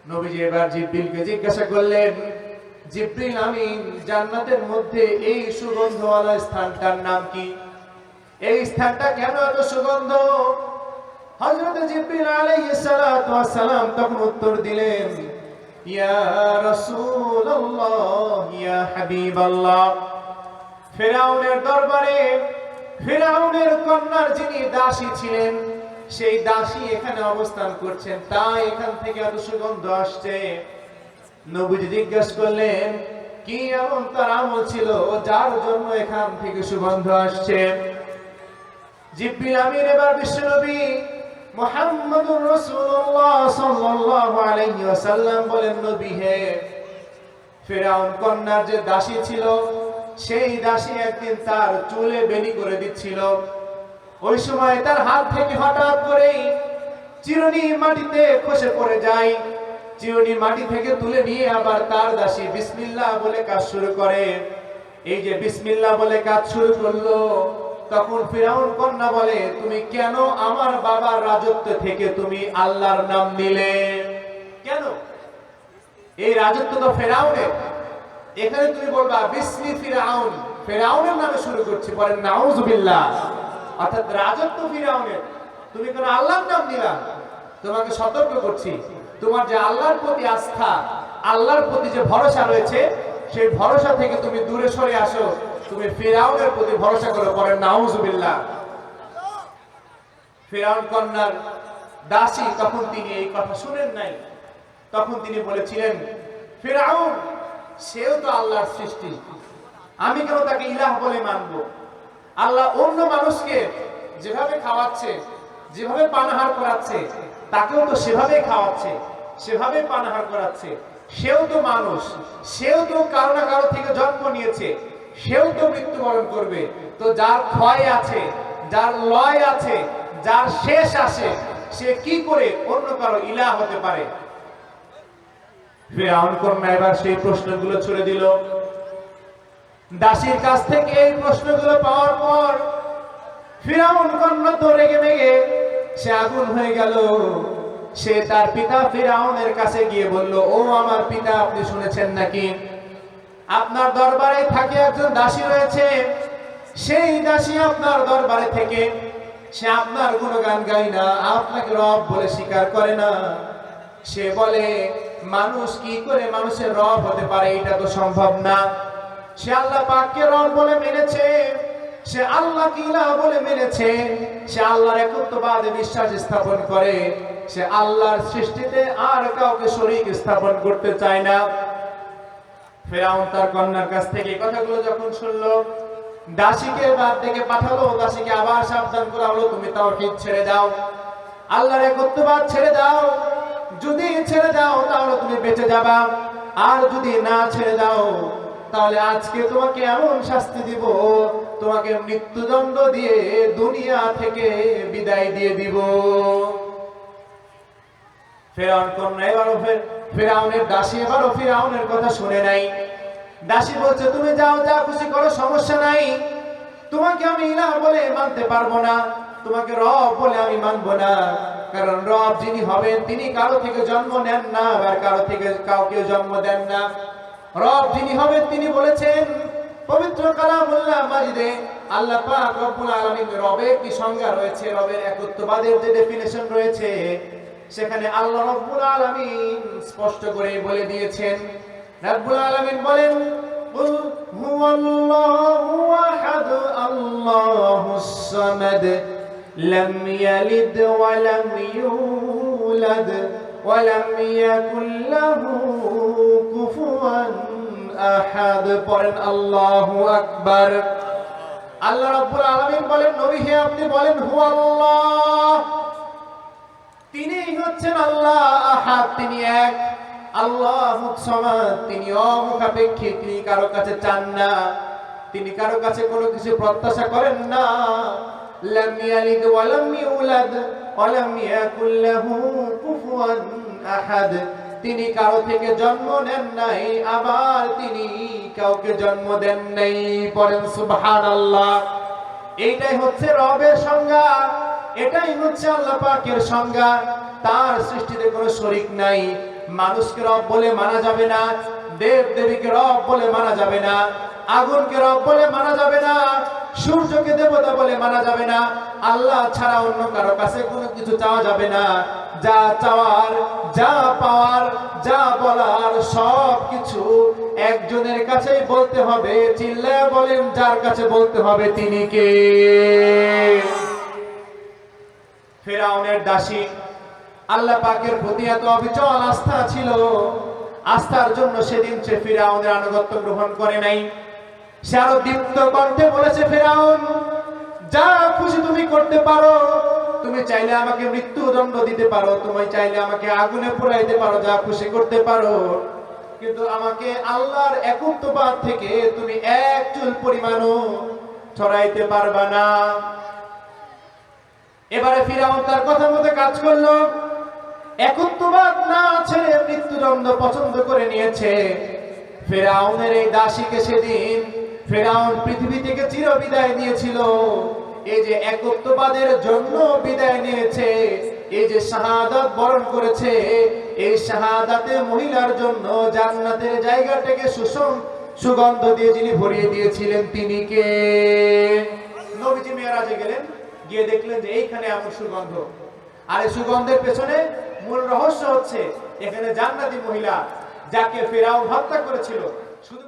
নবীজি এবার জিবরিলকে জিজ্ঞাসা করলেন, জিবরিল আমিন, জান্নাতের মধ্যে এই সুগন্ধওয়ালা স্থানটার নাম কি? এই স্থানটা কেন এত সুগন্ধ? হযরত জিবরিল আলাইহিস সালাতু ওয়াস সালাম তখন উত্তর দিলেন, ইয়া রাসূলুল্লাহ, ইয়া হাবিবাল্লাহ, ফিরআউনের দরবারে ফিরআউনের কন্যার যিনি দাসী ছিলেন, সেই দাসী এখানে অবস্থান করছেন, তাই এখান থেকে এত সুগন্ধ আসছে। নবীজি জিজ্ঞাসা করলেন, কি এমন তার আমল ছিল যার জন্য এখান থেকে সুগন্ধ আসছে? জিবরিল আমিন এবার বিশ্বনবী মুহাম্মদুর রাসূলুল্লাহ সাল্লাল্লাহু আলাইহি ওয়াসাল্লাম বলেন, নবী হে, ফিরআউন কন্যার যে দাসী ছিল, সেই দাসী একদিন তার চুলে বেনি করে দিচ্ছিল। ওই সময় তার হাত থেকে হঠাৎ করেই চিরুনি মাটিতে খসে পড়ে যায়। চিরুনি মাটি থেকে তুলে নিয়ে আবার তার দাসী বিসমিল্লাহ বলে কাজ শুরু করে। এই যে বিসমিল্লাহ বলে কাজ শুরু করলো, তখন ফিরআউন কন্যা বলে, তুমি কেন আমার বাবার রাজত্ব থেকে তুমি আল্লাহর নাম নিলে? কেন? এই রাজত্ব তো ফিরআউনের, এখানে তুমি বলবা বিসমি ফিরআউন, ফিরআউনের নামে শুরু করছি, বলেন নাউজুবিল্লাহ। অর্থাৎ রাজত্ব ফিরআউনের, তুমি কেন আল্লাহর নাম নিলা? তোমাকে সতর্ক করছি, তোমার যে আল্লাহর প্রতি আস্থা, আল্লাহর প্রতি যে ভরসা রয়েছে, সেই ভরসা থেকে তুমি দূরে সরে আসো, তুমি ফিরআউনের প্রতি ভরসা করো, বলেন নাউজুবিল্লাহ। ফিরআউন কন্যার দাসী তখন তিনি এই কথা শুনেন নাই। তখন তিনি বলেছিলেন, ফিরআউন সেও তো আল্লাহর সৃষ্টি, আমি কেন তাকে ইলাহ বলে মানবো? আল্লাহ অন্য মানুষকে যেভাবে খাওয়াচ্ছে, যেভাবে পানাহার করাচ্ছে, তাকেও তো সেভাবে খাওয়াচ্ছে, সেভাবে পানাহার করাচ্ছে। সেও তো মানুষ, সেও তো কারো না কারো থেকে জন্ম নিয়েছে, সেও তো মৃত্যুবরণ করবে। তো যার ক্ষয় আছে, যার লয় আছে, যার শেষ আসে, সে কি করে অন্য কারো ইলাহ হতে পারে? ফিরআউন কন্যা এবার সেই প্রশ্নগুলো ছুড়ে দিল। দাসীর কাছ থেকে এই প্রশ্নগুলো পাওয়ার পর ফিরআউন কন্যা তো রেগে মেগে সে আগুন হয়ে গেল। সে তার পিতা ফিরআউনের কাছে গিয়ে বলল, ও আমার পিতা, আপনি শুনেছেন নাকি আপনার দরবারে থাকে একজন দাসী রয়েছে, সেই দাসী আপনার দরবারে থেকে সে আপনার গুণগান গায় না, আপনাকে রব বলে স্বীকার করে না। সে বলে, মানুষ কি করে মানুষের রব হতে পারে? এটা তো সম্ভব না। সে আল্লাহ পাককে রব বলে মেনেছে, সে আল্লাহকে ইলাহ বলে মেনেছে, সে আল্লাহর একত্ববাদে বিশ্বাস স্থাপন করে, সে আল্লাহর সৃষ্টিতে আর কাউকে শরীক স্থাপন করতে চায় না। ফিরআউন তার কন্যার কাছ থেকে এই কথাগুলো যখন শুনলো, দাসীকে বাদ থেকে পাঠালো, দাসীকে আবার সাবধান করা হলো, তুমি তাওহীদ ছেড়ে দাও, আল্লাহর একত্ববাদ ছেড়ে দাও। যদি ছেড়ে দাও তাহলে তুমি বেঁচে যাবা, আর যদি না ছেড়ে দাও তাহলে আজকে তোমাকে এমন শাস্তি দিব, তোমাকে মৃত্যুদণ্ড দিয়ে দুনিয়া থেকে বিদায় দিয়ে দিব। ফিরআউন কন্যা এবারও ফিরআউনের দাসী এবারও ফিরআউনের কথা শুনে নাই। দাসী বলছে, তুমি যাও, যা খুশি করো, সমস্যা নাই, তোমাকে আমি ইলাহ বলে মানতে পারবো না, তোমাকে রব বলে আমি মানবো না। কারণ রব যিনি হবেন তিনি কারো থেকে জন্ম নেন না, আর কারো থেকে কাউকে জন্ম দেন না। রব যিনি হবেন তিনি বলেছেন পবিত্র কালামুল্লাহ মাজিদে, আল্লাহ পাক রব্বুল আলামিন রবের কি সংজ্ঞা রয়েছে, রবের একত্ববাদের যে ডেফিনিশন রয়েছে, সেখানে আল্লাহ রব্বুল আলামিন স্পষ্ট করে বলে দিয়েছেন। রব্বুল আলামিন বলেন, কুল হুয়াল্লাহু আহাদ আল্লাহুস সামাদ লাম ইয়ালিদ ওয়া লাম ইউলাদ ওয়া লাম ইয়াকুল লাহু কুফুয়ান আহাদ। পড়েন আল্লাহু আকবার। আল্লাহ রাব্বুল আলামিন বলেন, নবী হে, আপনি বলেন হুয়াল্লাহ, তিনিই হচ্ছেন আল্লাহ, আহাদ তিনি এক, আল্লাহুস সামাদ তিনি অমুখাপেক্ষী, তিনি কারো কাছে চান না, তিনি কারো কাছে কোনো কিছু প্রত্যাশা করেন না। লাম ইয়ালিদ ওয়া লাম ইউলাদ ওয়া লাম ইয়াকুল লাহু কুফুয়ান আহাদ, তিনি কারো থেকে জন্ম নেন নাই, আবার তিনি কাউকে জন্ম দেন নাই। পড়েন সুবহানাল্লাহ। এইটাই হচ্ছে রবের সংজ্ঞা, এটাই হচ্ছে আল্লাহ পাকের সংজ্ঞা। তার সৃষ্টিতে কোনো শরীক নাই, মানুষকে রব বলে মানা যাবে না, দেব দেবীকে রব বলে মানা যাবে না, আগুনকে রব বলে মানা যাবে না, সূর্যকে দেবতা বলে মানা যাবে না, আল্লাহ ছাড়া অন্য কারো কাছে কোনো কিছু চাওয়া যাবে না। যা চাওয়ার, যা পাওয়ার, যা বলার সব কিছু একজনের কাছেই বলতে হবে। চিল্লায়া বলেন, যার কাছে বলতে হবে তিনি কে? ফিরআউনের দাসী আল্লাহ পাকের প্রতি এত অবিচল আস্থা ছিল, আস্থার জন্য সেদিন সে ফিরআউনের আনুগত্য গ্রহণ করে নাই। সে আরো দীপ্ত কণ্ঠে বলেছে, ফিরআউন যা খুশি তুমি করতে পারো, তুমি চাইলে আমাকে মৃত্যুদণ্ড দিতে পারো, তুমি চাইলে আমাকে আগুনে পোড়াইতে পারো, যা খুশি করতে পারো, কিন্তু আমাকে আল্লাহর একত্ববাদ থেকে তুমি এক চুল পরিমাণও ছড়াইতে পারবা না। এবারে ফিরআউন তার কথা মতো কাজ করলো, একত্ববাদ না ছেড়ে মৃত্যুদণ্ড পছন্দ করে নিয়েছে। ফিরআউনের এই দাসীকে সেদিন ফিরআউন পৃথিবী থেকে চির বিদায় নিয়েছিল। এই যে একত্ববাদের জন্য বিদায় নিয়েছে, এই যে শাহাদাত বরণ করেছে, এই শাহাদাতে মহিলার জন্য জান্নাতের জায়গাটাকে সুগন্ধ দিয়ে যিনি ভরিয়ে দিয়েছিলেন তিনি কে? নবীজি মেরাজে গেলেন, গিয়ে দেখলেন যে এইখানে এমন সুগন্ধ, আর এই সুগন্ধের পেছনে মূল রহস্য হচ্ছে এখানে জান্নাতি মহিলা যাকে ফিরআউন হত্যা করেছিল। শুধু